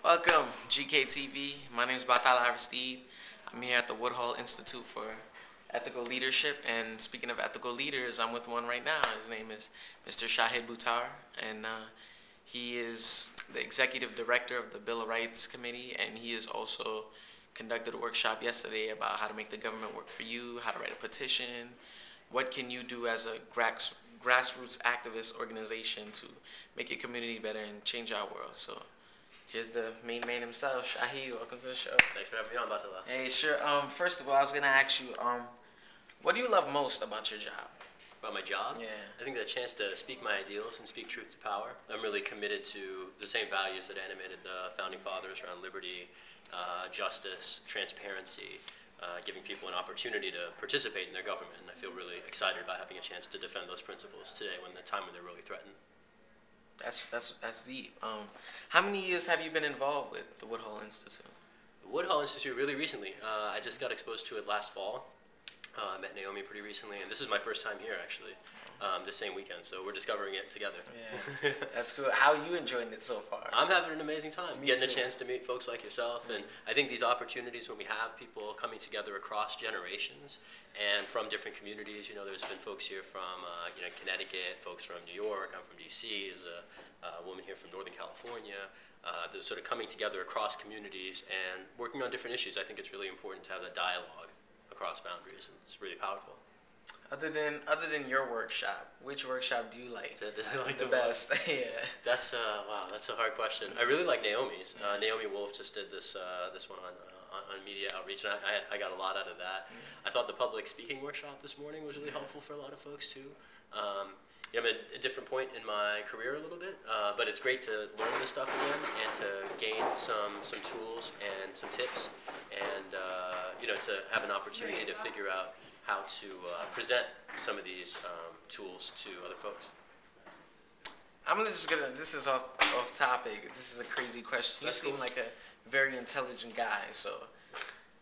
Welcome, GKTV. My name is Batala Aristide. I'm here at the Woodhull Institute for Ethical Leadership, and speaking of ethical leaders, I'm with one right now. His name is Mr. Shahid Buttar, and he is the executive director of the Bill of Rights Committee, and he has also conducted a workshop yesterday about how to make the government work for you, how to write a petition, what can you do as a grassroots activist organization to make your community better and change our world. So here's the main man himself, Shahid. Welcome to the show. Thanks for having me on, Batala. Hey, sure. First of all, I was gonna ask you, what do you love most about your job? About my job? Yeah. I think the chance to speak my ideals and speak truth to power. I'm really committed to the same values that animated the founding fathers around liberty, justice, transparency, giving people an opportunity to participate in their government. And I feel really excited about having a chance to defend those principles today when the time when they're really threatened. That's deep. How many years have you been involved with the Woodhull Institute? The Woodhull Institute really recently. I just got exposed to it last fall. I met Naomi pretty recently, and this is my first time here actually, this same weekend. So we're discovering it together. Yeah, that's good. How are you enjoying it so far? I'm having an amazing time. Me Getting too. a chance to meet folks like yourself, and I think these opportunities when we have people coming together across generations and from different communities. You know, there's been folks here from Connecticut, folks from New York. I'm from DC. There's a woman here from Northern California. They're sort of coming together across communities and working on different issues. I think it's really important to have a dialogue across boundaries, and it's really powerful. Other than your workshop, which workshop do you like? Did I like the best? Yeah. That's wow. That's a hard question. I really like Naomi's. Naomi Wolf just did this one on media outreach, and I got a lot out of that. I thought the public speaking workshop this morning was really helpful for a lot of folks too. I'm at a different point in my career a little bit, but it's great to learn this stuff again and to gain some tools and some tips, and to have an opportunity to figure out how to present some of these tools to other folks. This is off topic. This is a crazy question. You seem like a very intelligent guy, so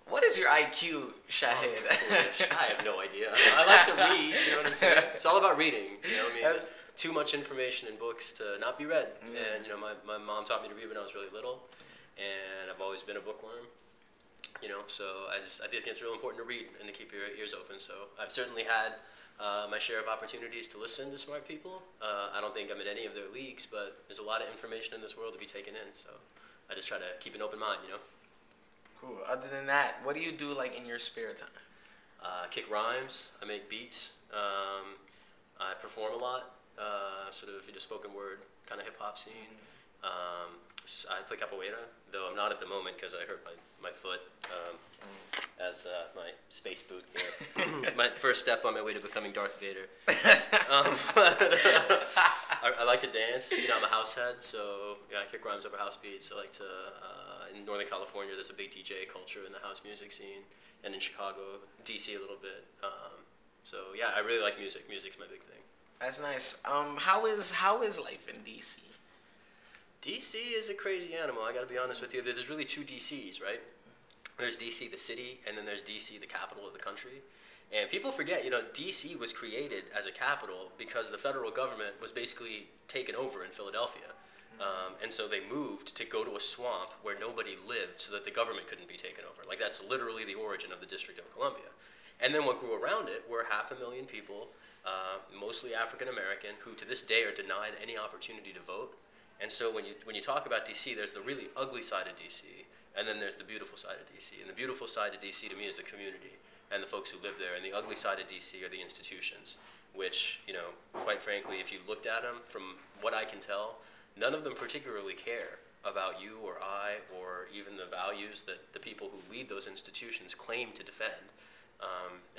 what is your IQ, Shahid? I have no idea. I like to read, you know what I'm saying? It's all about reading, you know what I mean? There's too much information in books to not be read. And my mom taught me to read when I was really little, and I've always been a bookworm. So I think it's real important to read and to keep your ears open. So I've certainly had my share of opportunities to listen to smart people. I don't think I'm in any of their leagues, but there's a lot of information in this world to be taken in. So I just try to keep an open mind, Cool. Other than that, what do you do like in your spare time? Kick rhymes. I make beats. I perform a lot. Sort of spoken word kind of hip hop scene. I play capoeira, though I'm not at the moment because I hurt my foot as my space boot here. My first step on my way to becoming Darth Vader. I like to dance. I'm a house head, so I kick rhymes over house beats. I like to, in Northern California, there's a big DJ culture in the house music scene, and in Chicago, DC a little bit. So yeah, I really like music. Music's my big thing. That's nice. How is life in DC? DC is a crazy animal, I gotta be honest with you. There's really two DCs, right? There's DC, the city, and then there's DC, the capital of the country. And people forget, DC was created as a capital because the federal government was basically taken over in Philadelphia. And so they moved to go to a swamp where nobody lived so that the government couldn't be taken over. Like, that's literally the origin of the District of Columbia. And then what grew around it were 500,000 people, mostly African American, who to this day are denied any opportunity to vote. And so when you talk about DC, there's the really ugly side of DC, and then there's the beautiful side of DC. And the beautiful side of DC to me is the community and the folks who live there. And the ugly side of DC are the institutions, which, quite frankly, if you looked at them, from what I can tell, none of them particularly care about you or I or even the values that the people who lead those institutions claim to defend.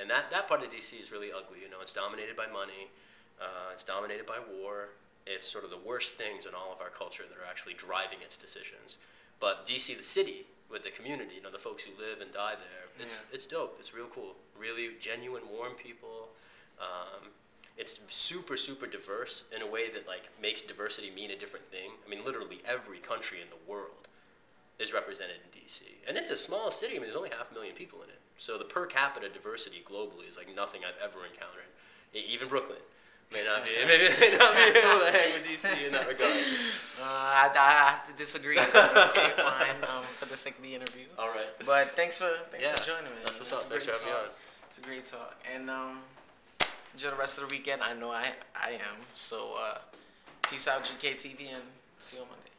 And that part of DC is really ugly. It's dominated by money. It's dominated by war. It's sort of the worst things in all of our culture that are actually driving its decisions. But DC, the city, with the community, the folks who live and die there, it's dope. It's real cool. Really genuine, warm people. It's super, super diverse in a way that makes diversity mean a different thing. I mean, literally every country in the world is represented in DC. And it's a small city. I mean, there's only 500,000 people in it. So the per capita diversity globally is like nothing I've ever encountered, even Brooklyn. may not be able to hang with DC in that regard. I have to disagree. Okay, fine. For the sake of the interview. All right. But thanks for joining me. That's what's up. Thanks for having me on. It's a great talk. And enjoy the rest of the weekend. I know I am. So peace out, GKTV, and see you on Monday.